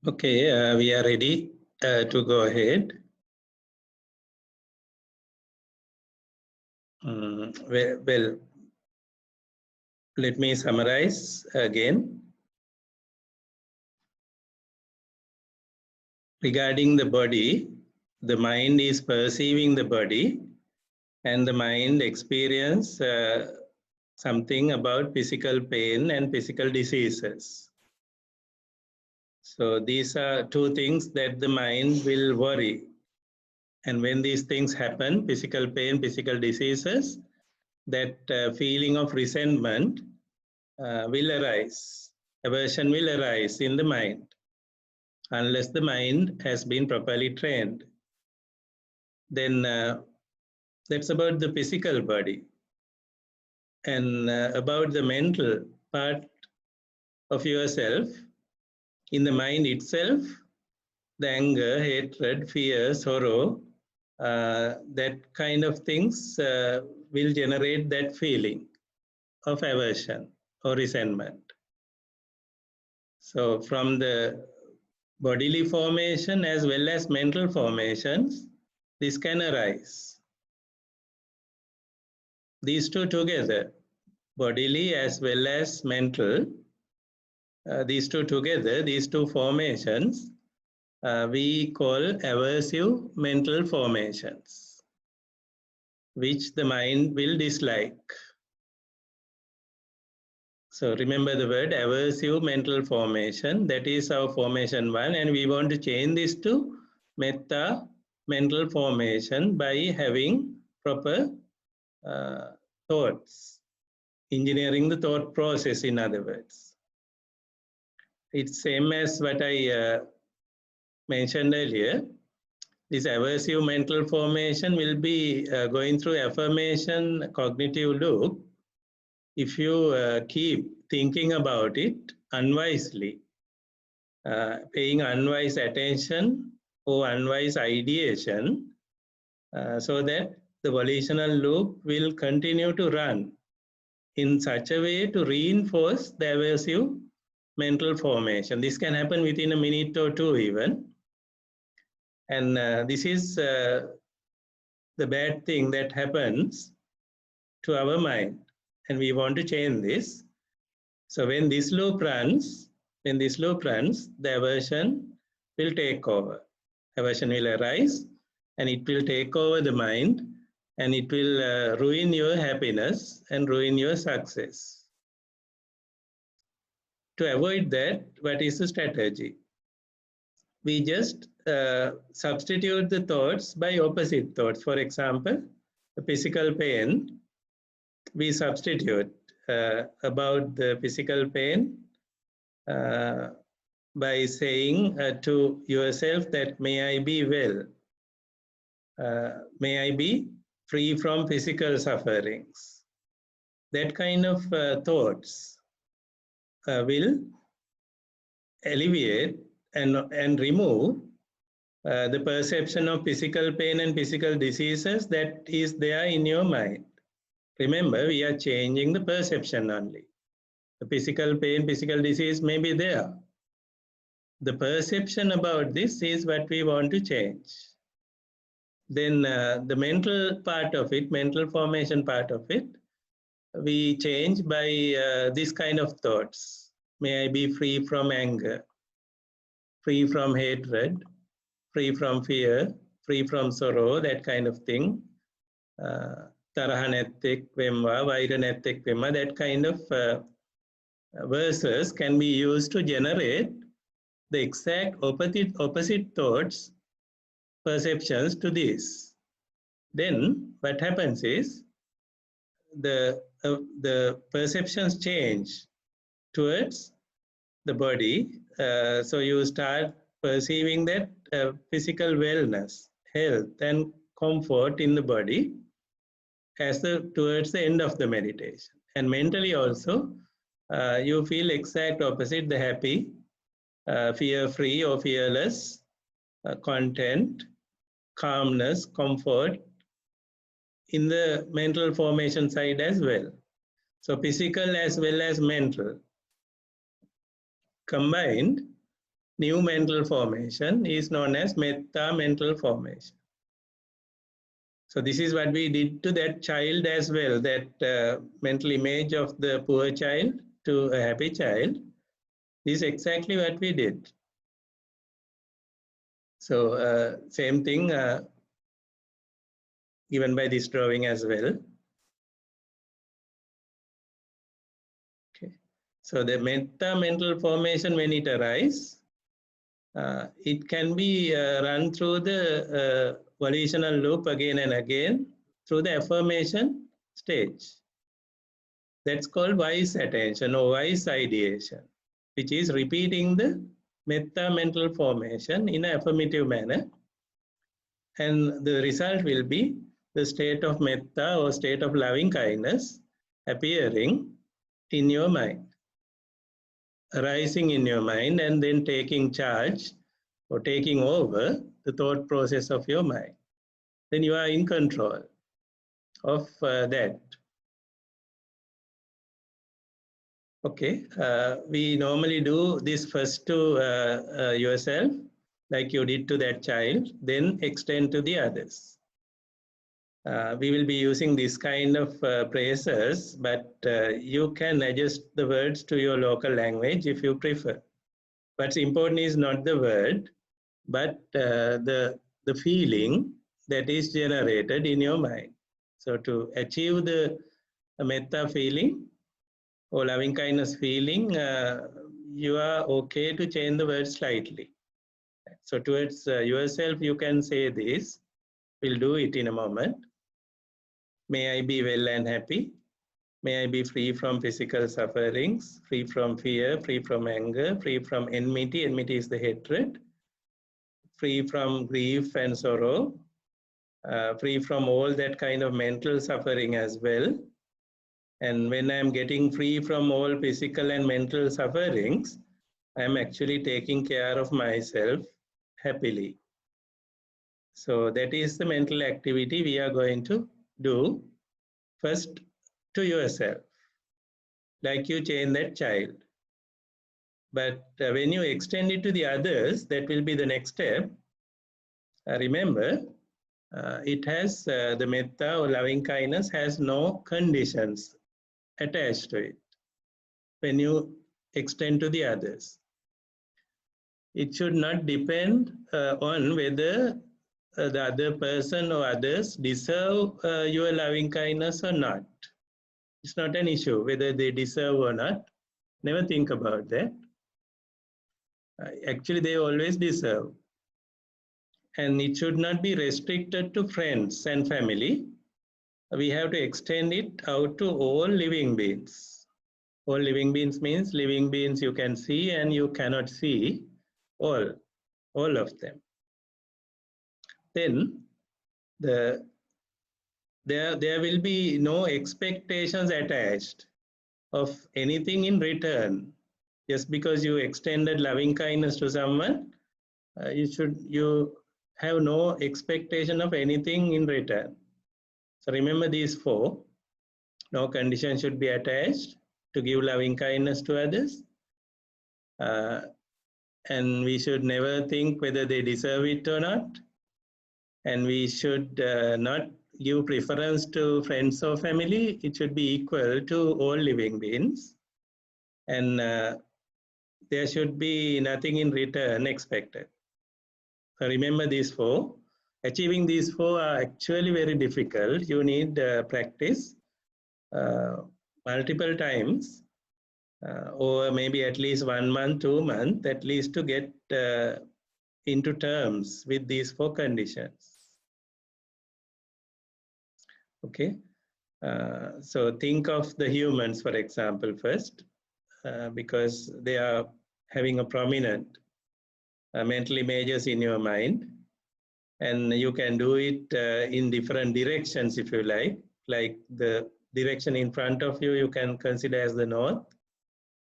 Okay, we are ready to go ahead. Well, let me summarize again. Regarding the body, the mind is perceiving the body and the mind experience something about physical pain and physical diseases. So these are two things that the mind will worry. And when these things happen, physical pain, physical diseases, that feeling of resentment will arise. Aversion will arise in the mind unless the mind has been properly trained. Then that's about the physical body. And about the mental part of yourself, in the mind itself, the anger, hatred, fear, sorrow, that kind of things will generate that feeling of aversion or resentment. So from the bodily formation as well as mental formations, this can arise. These two together, bodily as well as mental, these two together, these two formations, we call aversive mental formations, which the mind will dislike. So remember the word aversive mental formation, that is our formation 1, and we want to change this to Metta mental formation by having proper thoughts, engineering the thought process, in other words. It's same as what I mentioned earlier. This aversive mental formation will be going through affirmation cognitive loop if you keep thinking about it unwisely, paying unwise attention or unwise ideation, so that the volitional loop will continue to run in such a way to reinforce the aversive mental formation. This can happen within a minute or two even. And this is the bad thing that happens to our mind. And we want to change this. So when this loop runs, the aversion will take over. Aversion will arise and it will take over the mind, and it will ruin your happiness and ruin your success. To avoid that, what is the strategy? We just substitute the thoughts by opposite thoughts. For example, the physical pain, we substitute about the physical pain by saying to yourself that may I be well, may I be free from physical sufferings. That kind of thoughts will alleviate and remove the perception of physical pain and physical diseases that is there in your mind. Remember, we are changing the perception only. The physical pain, physical disease may be there. The perception about this is what we want to change. Then the mental part of it, mental formation part of it, we change by this kind of thoughts. May I be free from anger, free from hatred, free from fear, free from sorrow, that kind of thing. Taraha නැත්තෙක් වෙම්වා, වෛර නැත්තෙක් වෙම්වා, that kind of verses can be used to generate the exact opposite thoughts, perceptions to this. Then what happens is the perceptions change towards the body. So you start perceiving that physical wellness, health, and comfort in the body as towards the end of the meditation. And mentally also, you feel exact opposite, the happy, fear-free or fearless, content, calmness, comfort in the mental formation side as well. So physical as well as mental combined, new mental formation is known as Metta mental formation. So this is what we did to that child as well, that mental image of the poor child to a happy child. This is exactly what we did. So same thing given by this drawing as well. Okay. So the Metta mental formation, when it arises, it can be run through the volitional loop again and again through the affirmation stage. That's called wise attention or wise ideation, which is repeating the Metta mental formation in an affirmative manner. And the result will be the state of Metta or state of loving kindness appearing in your mind, arising in your mind, and then taking charge or taking over the thought process of your mind. Then you are in control of that. Okay, we normally do this first to yourself, like you did to that child, then extend to the others. We will be using this kind of phrases, but you can adjust the words to your local language if you prefer. What's important is not the word, but the feeling that is generated in your mind. So to achieve the Metta feeling or loving kindness feeling, you are okay to change the word slightly. So towards yourself, you can say this. We'll do it in a moment. May I be well and happy. May I be free from physical sufferings, free from fear, free from anger, free from enmity. Enmity is the hatred. Free from grief and sorrow. Free from all that kind of mental suffering as well. And when I'm getting free from all physical and mental sufferings, I'm actually taking care of myself happily. So that is the mental activity we are going to do first to yourself, like you change that child. But when you extend it to the others, that will be the next step. Remember, it has the Metta or loving kindness has no conditions attached to it when you extend to the others. It should not depend on whether the other person or others deserve your loving kindness or not. It's not an issue whether they deserve or not. Never think about that. Actually, they always deserve. And it should not be restricted to friends and family. We have to extend it out to all living beings. All living beings means living beings you can see and you cannot see, all of them. Then there will be no expectations attached of anything in return. Just because you extended loving kindness to someone, you have no expectation of anything in return. So remember these four. No condition should be attached to give loving kindness to others. And we should never think whether they deserve it or not. And we should not give preference to friends or family. It should be equal to all living beings. And there should be nothing in return expected. So remember these four. Achieving these four are actually very difficult. You need practice multiple times, or maybe at least 1 month, 2 months, at least to get into terms with these four conditions. Okay, so think of the humans, for example, first, because they are having a prominent mental images in your mind, and you can do it in different directions if you like the direction in front of you, you can consider as the north,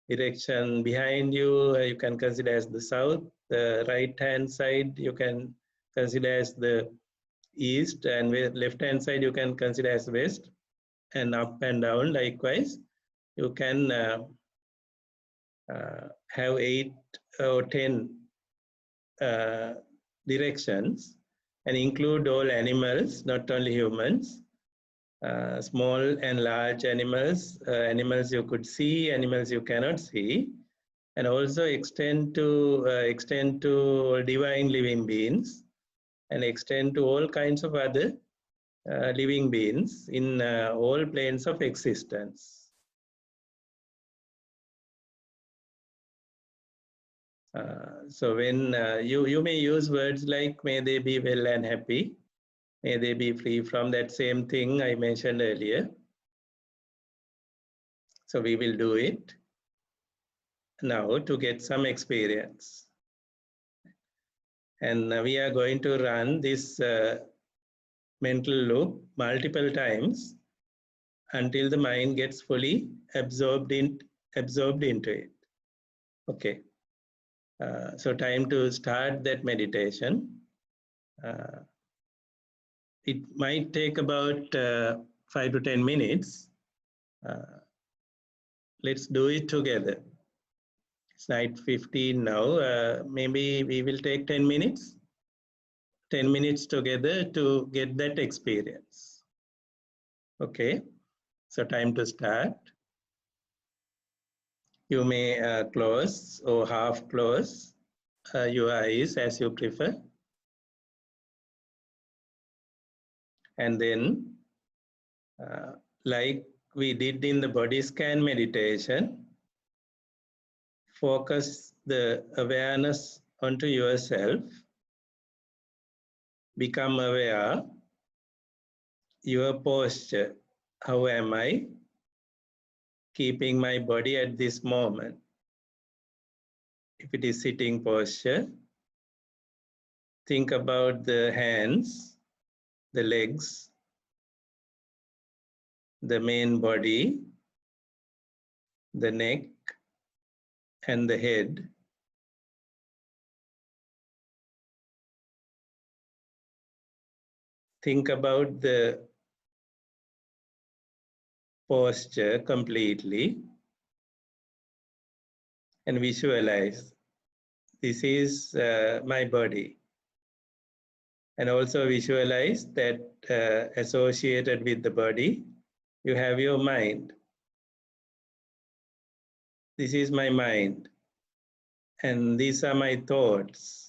direction behind you, you can consider as the south, the right hand side you can consider as the east, and left hand side you can consider as west, and up and down likewise. You can have 8 or 10 directions and include all animals, not only humans, small and large animals, animals you could see, animals you cannot see, and also extend to divine living beings, and extend to all kinds of other living beings in all planes of existence. So when you may use words like may they be well and happy, may they be free from that same thing I mentioned earlier. So we will do it now to get some experience. And we are going to run this mental loop multiple times until the mind gets fully absorbed into it. Okay. So time to start that meditation. It might take about 5 to 10 minutes. Let's do it together. It's 9:15 now. Maybe we will take 10 minutes. 10 minutes together to get that experience. Okay. So time to start. You may close or half close your eyes as you prefer. And then, like we did in the body scan meditation, focus the awareness onto yourself. Become aware your posture. How am I keeping my body at this moment? If it is sitting posture, think about the hands, the legs, the main body, the neck, and the head. Think about the posture completely and visualize this is my body. And also visualize that associated with the body, you have your mind. This is my mind. And these are my thoughts.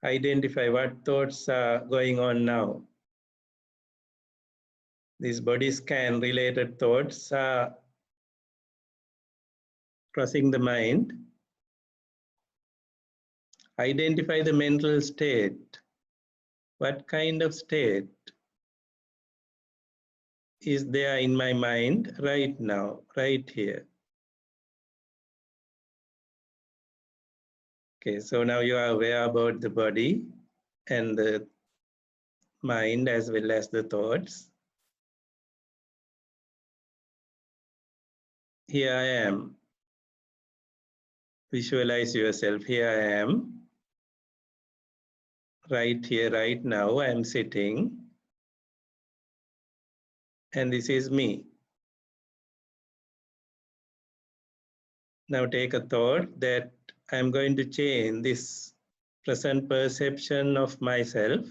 Identify what thoughts are going on now. These body scan related thoughts are crossing the mind. Identify the mental state. What kind of state is there in my mind right now, right here? Okay, so now you are aware about the body and the mind as well as the thoughts. Here I am. Visualize yourself. Here I am. Right here, right now, I am sitting. And this is me. Now take a thought that I'm going to change this present perception of myself.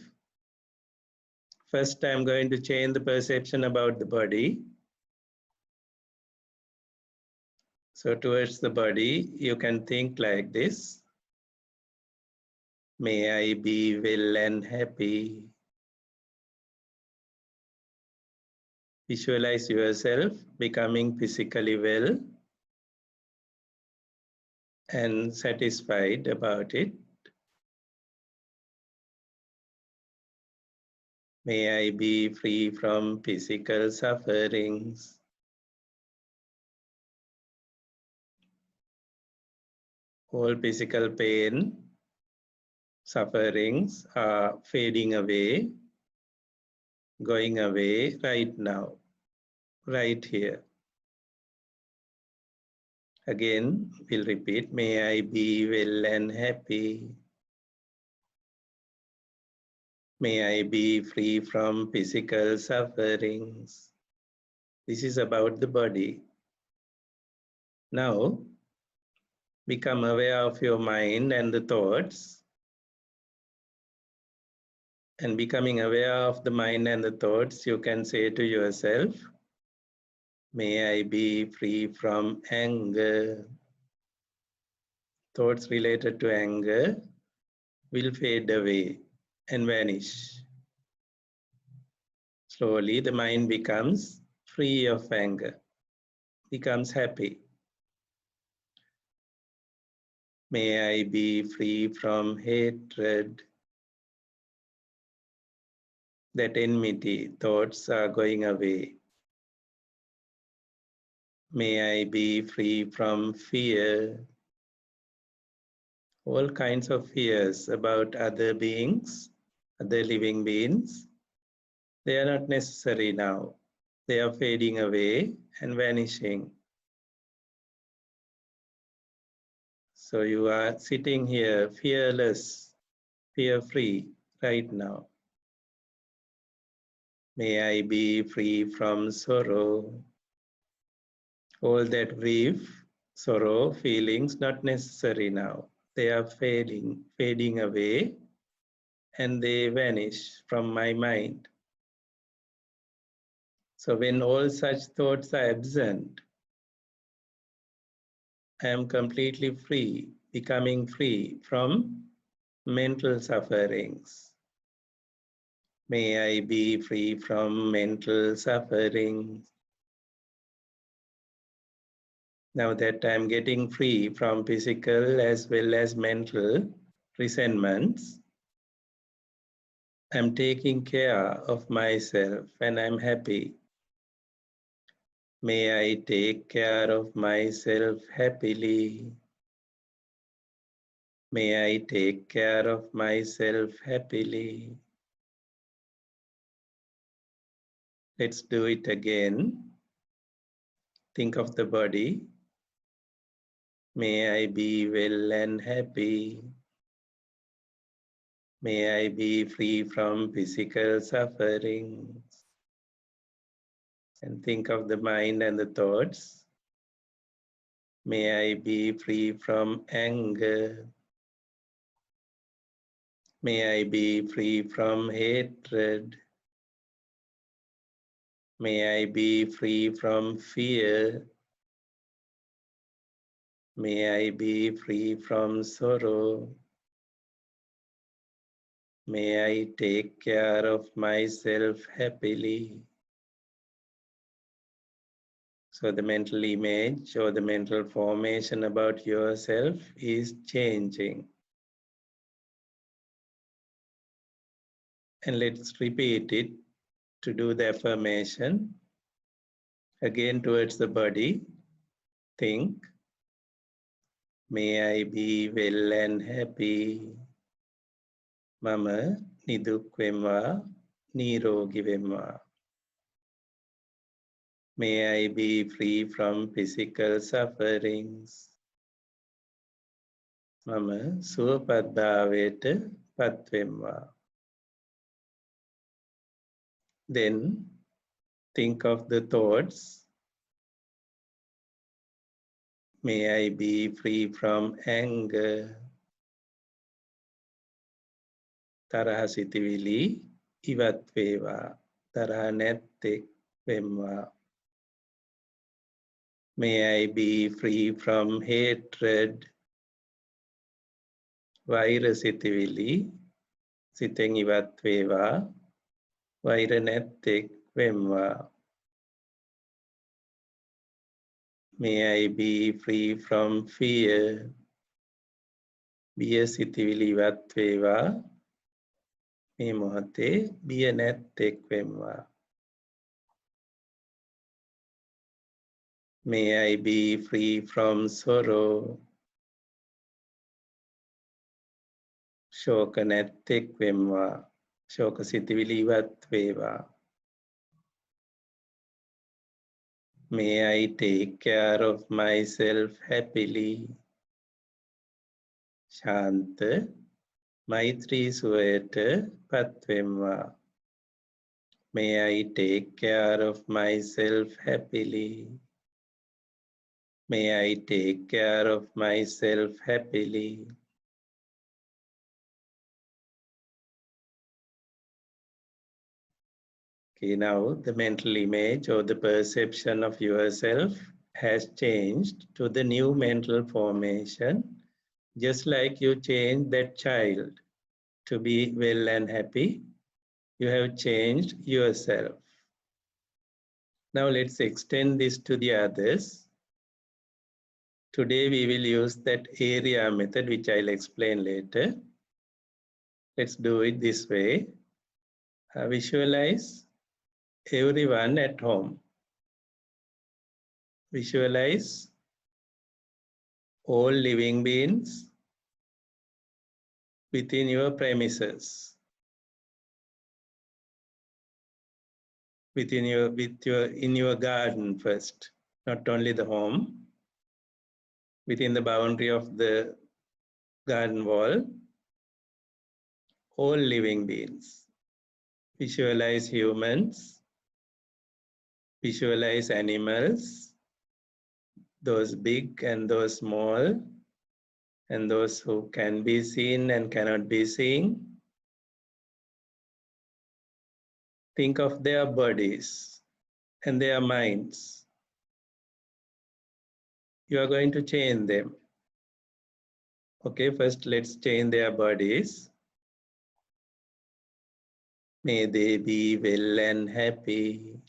First, I'm going to change the perception about the body. So towards the body, you can think like this. May I be well and happy. Visualize yourself becoming physically well and satisfied about it. May I be free from physical sufferings. All physical pain, sufferings are fading away, going away right now, right here. Again, we'll repeat, may I be well and happy. May I be free from physical sufferings. This is about the body. Now, become aware of your mind and the thoughts. And becoming aware of the mind and the thoughts, you can say to yourself, may I be free from anger. Thoughts related to anger will fade away and vanish. Slowly, the mind becomes free of anger, becomes happy. May I be free from hatred. That enmity, thoughts are going away. May I be free from fear. All kinds of fears about other beings, other living beings, they are not necessary now. They are fading away and vanishing. So you are sitting here fearless, fear-free right now. May I be free from sorrow. All that grief, sorrow, feelings, not necessary now. They are fading away, and they vanish from my mind. So when all such thoughts are absent, I am completely free, becoming free from mental sufferings. May I be free from mental sufferings. Now that I am getting free from physical as well as mental resentments, I'm taking care of myself and I'm happy. May I take care of myself happily. May I take care of myself happily. Let's do it again. Think of the body. May I be well and happy. May I be free from physical sufferings. And think of the mind and the thoughts. May I be free from anger. May I be free from hatred. May I be free from fear. May I be free from sorrow. May I take care of myself happily. So the mental image or the mental formation about yourself is changing. And let's repeat it to do the affirmation. Again towards the body, think, may I be well and happy. Mama niduk wemwa, nirogi wemwa. May I be free from physical sufferings. Mama suwapat bhaveta pat wemwa. Then think of the thoughts. May I be free from anger. Taraha sitivili ivat veva. Taraha nettek vemwa. May I be free from hatred. Vaira sitivili siteng ivat veva. Vaira nettek vemwa. May I be free from fear. Biya sitivili ivat veva. Me mohate biya nettek vemwa. May I be free from sorrow. Shoka nettek vemwa. Shoka sitivili ivat veva. May I take care of myself happily. Shanta Maitri Sueta Patvemva. May I take care of myself happily. May I take care of myself happily. Okay, now the mental image or the perception of yourself has changed to the new mental formation, just like you changed that child to be well and happy. You have changed yourself. Now let's extend this to the others. Today we will use that area method, which I'll explain later. Let's do it this way. Visualize everyone at home. Visualize all living beings within your premises, in your garden first, not only the home, within the boundary of the garden wall, all living beings. Visualize humans, visualize animals, those big and those small, and those who can be seen and cannot be seen. Think of their bodies and their minds. You are going to change them. Okay, first let's change their bodies. May they be well and happy.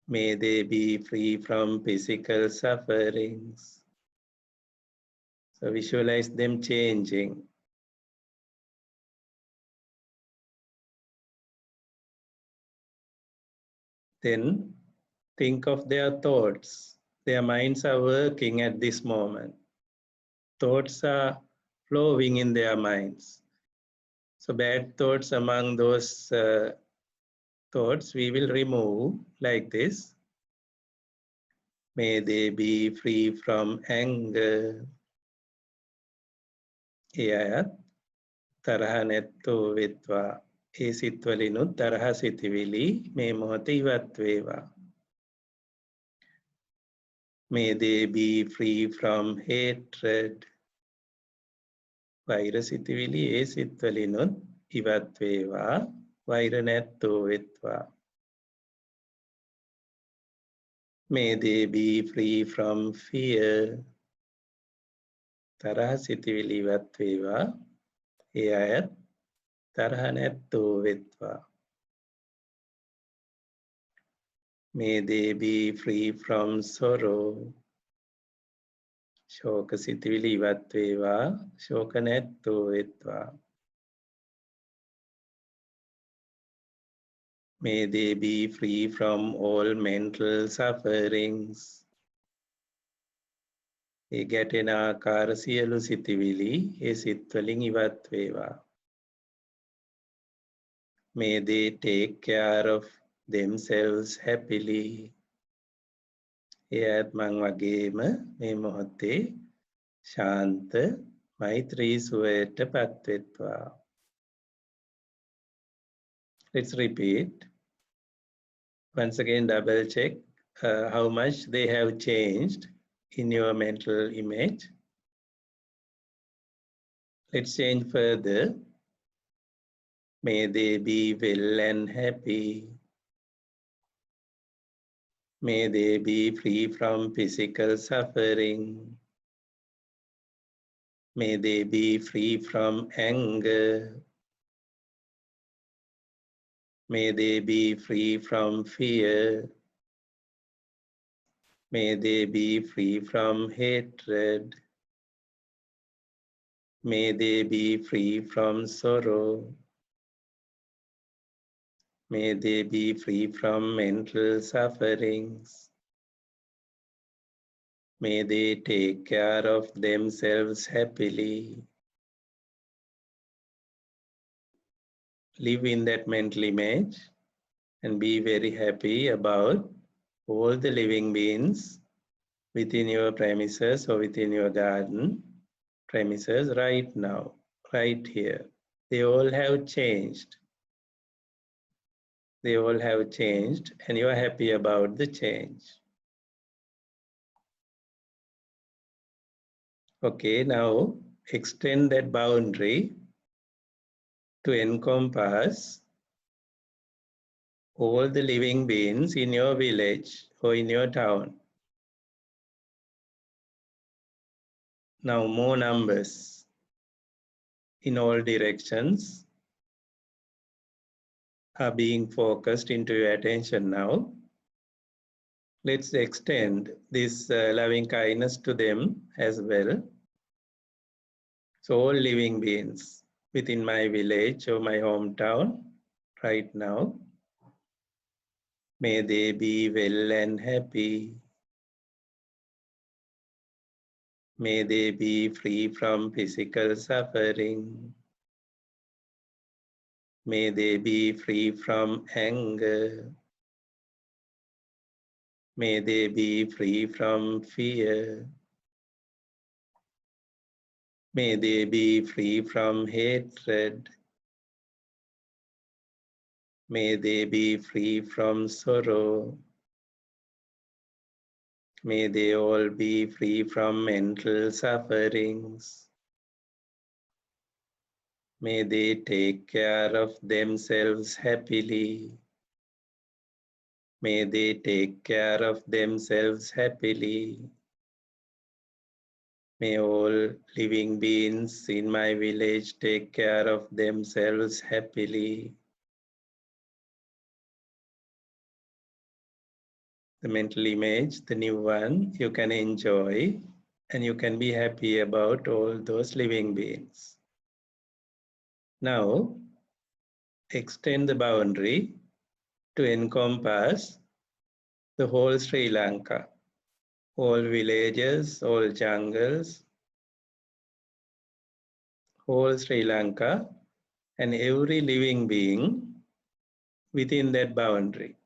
May they be free from physical sufferings. So visualize them changing. Then think of their thoughts. Their minds are working at this moment. Thoughts are flowing in their minds. So bad thoughts among those thoughts we will remove like this. May they be free from anger. Ayat තරහ නැත්තෝ වෙත්වා. ඒ සිත්වලිනුත් තරහ සිතිවිලි මේ මොහොතේ ඉවත් වේවා. May they be free from hatred. වෛර සිතිවිලි ඒ සිත්වලිනුත් ඉවත් වේවා. වෛර නැත්තෝ වෙත්වා. May they be free from fear. තරහ සිතිවිලි ඉවත් වේවා. ඒ අයත් තරහ නැත්තෝ වෙත්වා. May they be free from sorrow. ශෝක සිතිවිලි ඉවත් වේවා. ශෝක නැත්තෝ වෙත්වා. May they be free from all mental sufferings. ඒ ගැටෙන ආකාර සියලු සිතිවිලි ඒ සිත්වලින් ඉවත් වේවා. May they take care of themselves happily. එයත් මං වගේම මේ මොහොතේ ශාන්ත මෛත්‍රී සුවයට පත්වෙත්වා. Let's repeat. Once again, double check how much they have changed in your mental image. Let's change further. May they be well and happy. May they be free from physical suffering. May they be free from anger. May they be free from fear. May they be free from hatred. May they be free from sorrow. May they be free from mental sufferings. May they take care of themselves happily. Live in that mental image and be very happy about all the living beings within your premises or within your garden premises right now, right here. They all have changed. They all have changed and you are happy about the change. Okay, now extend that boundary to encompass all the living beings in your village or in your town. Now more numbers in all directions are being focused into your attention now. Let's extend this loving kindness to them as well. So all living beings within my village or my hometown right now, may they be well and happy. May they be free from physical suffering. May they be free from anger. May they be free from fear. May they be free from hatred. May they be free from sorrow. May they all be free from mental sufferings. May they take care of themselves happily. May they take care of themselves happily. May all living beings in my village take care of themselves happily. The mental image, the new one, you can enjoy and you can be happy about all those living beings. Now, extend the boundary to encompass the whole Sri Lanka, all villages, all jungles, whole Sri Lanka, and every living being within that boundary.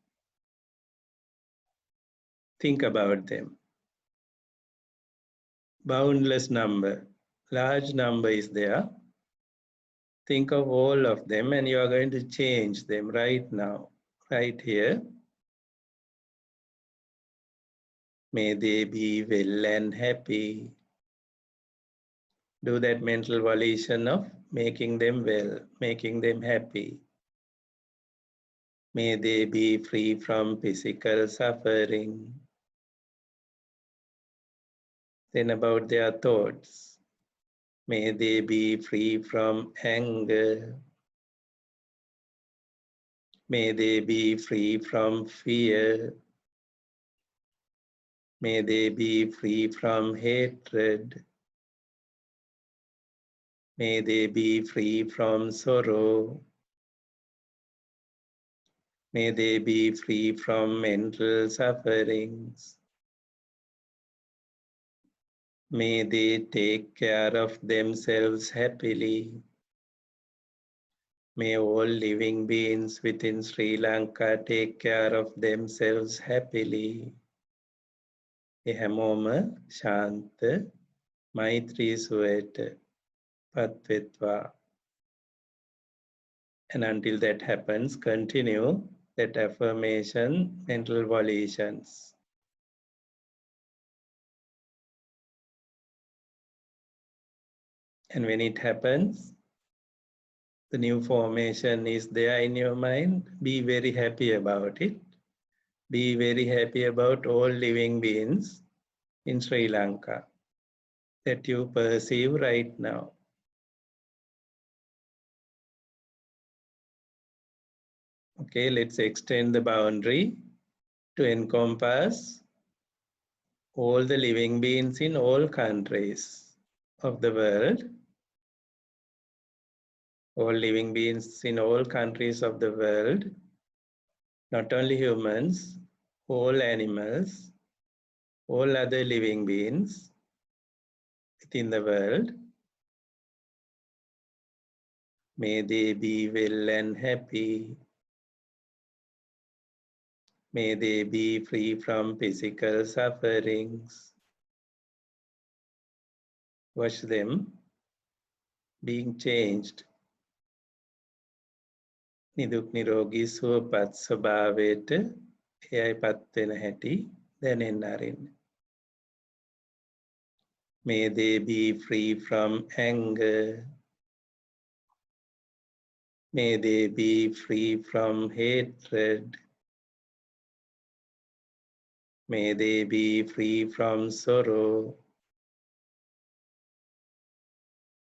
Think about them. Boundless number, large number is there. Think of all of them and you are going to change them right now, right here. May they be well and happy. Do that mental volition of making them well, making them happy. May they be free from physical suffering. Then about their thoughts. May they be free from anger. May they be free from fear. May they be free from hatred. May they be free from sorrow. May they be free from mental sufferings. May they take care of themselves happily. May all living beings within Sri Lanka take care of themselves happily. හැමෝම ශාන්ත මෛත්‍රී සුවයට පත්වෙත්වා. And until that happens, continue that affirmation, mental volitions. And when it happens, the new formation is there in your mind. Be very happy about it. Be very happy about all living beings in Sri Lanka that you perceive right now. Okay, let's extend the boundary to encompass all the living beings in all countries of the world. All living beings in all countries of the world, not only humans, all animals, all other living beings within the world. May they be well and happy. May they be free from physical sufferings. Watch them being changed. නිදුක් නිරෝගී සුවපත් ස්වභාවයට එයයි පත් වෙන හැටි දැනෙන්න ආරින්න. May they be free from anger. May they be free from hatred. May they be free from sorrow.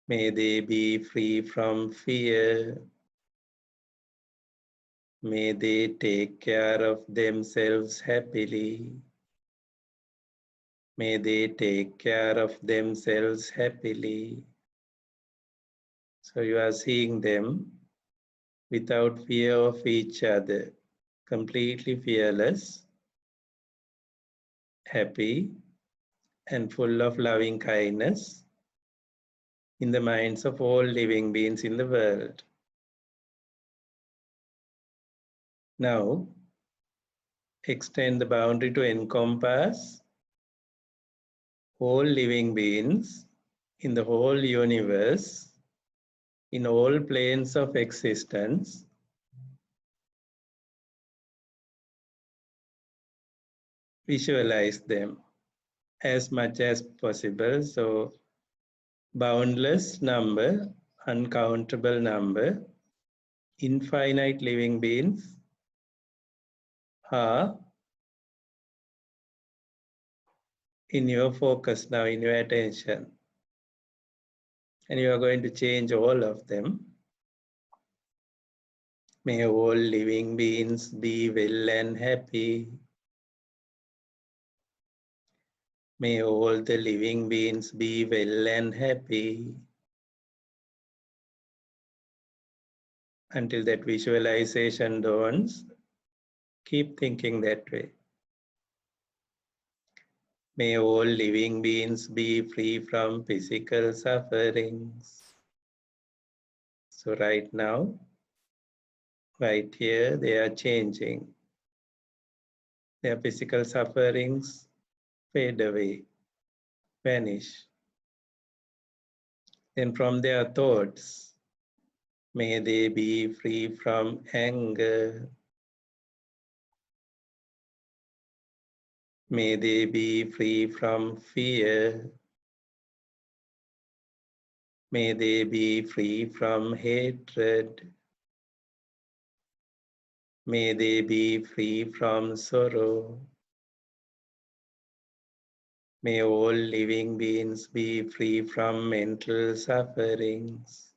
May they be free from fear. May they take care of themselves happily. May they take care of themselves happily. So you are seeing them without fear of each other, completely fearless, happy, and full of loving kindness in the minds of all living beings in the world. Now, extend the boundary to encompass all living beings in the whole universe, in all planes of existence. Visualize them as much as possible. So, boundless number, uncountable number, infinite living beings are in your focus now, in your attention. And you are going to change all of them. May all living beings be well and happy. May all the living beings be well and happy. Until that visualization dawns, keep thinking that way. May all living beings be free from physical sufferings. So right now, right here, they are changing. Their physical sufferings fade away, vanish. Then from their thoughts, may they be free from anger. May they be free from fear. May they be free from hatred. May they be free from sorrow. May all living beings be free from mental sufferings.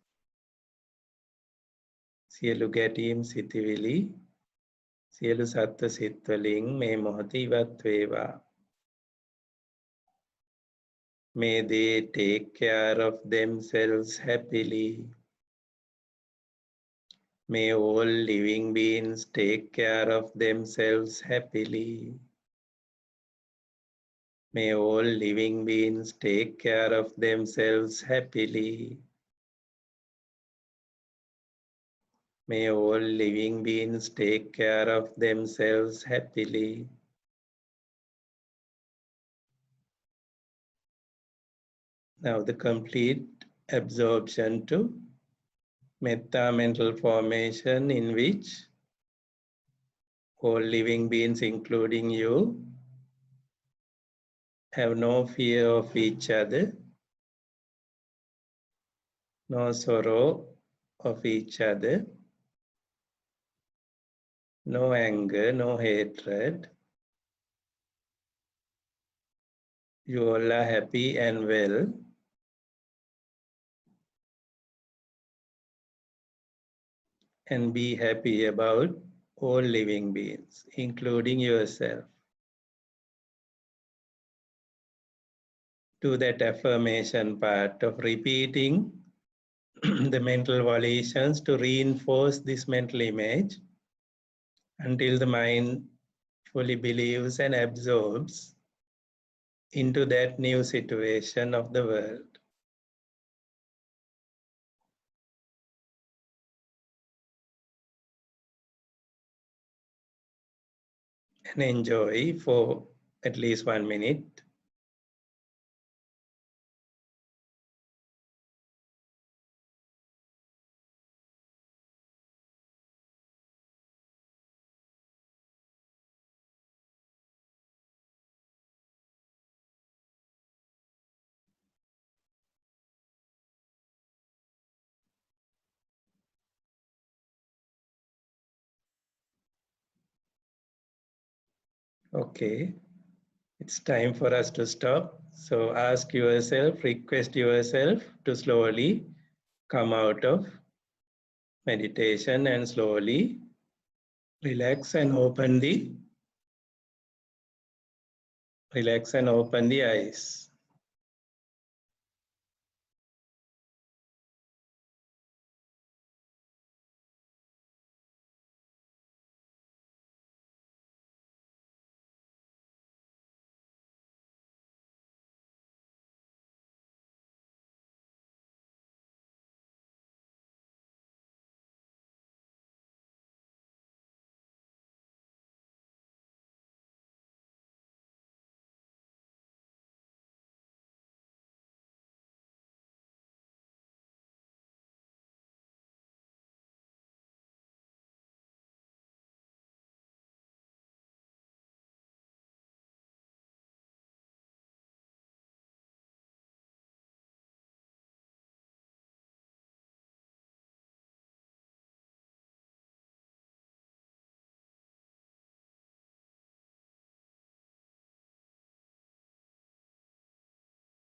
සියලු ගැටීම් සිතිවිලි සියලු සත්ව සිත්වලින් මේ මොහොත ඉවත් වේවා. May they take care of themselves happily. May all living beings take care of themselves happily. May all living beings take care of themselves happily. May all living beings take care of themselves happily. Now the complete absorption to Metta mental formation in which all living beings, including you, have no fear of each other, no sorrow of each other, no anger, no hatred. You all are happy and well. And be happy about all living beings, including yourself. Do that affirmation part of repeating the mental volitions to reinforce this mental image until the mind fully believes and absorbs into that new situation of the world. And enjoy for at least 1 minute. Okay, it's time for us to stop. So ask yourself, request yourself to slowly come out of meditation and slowly relax and open the eyes.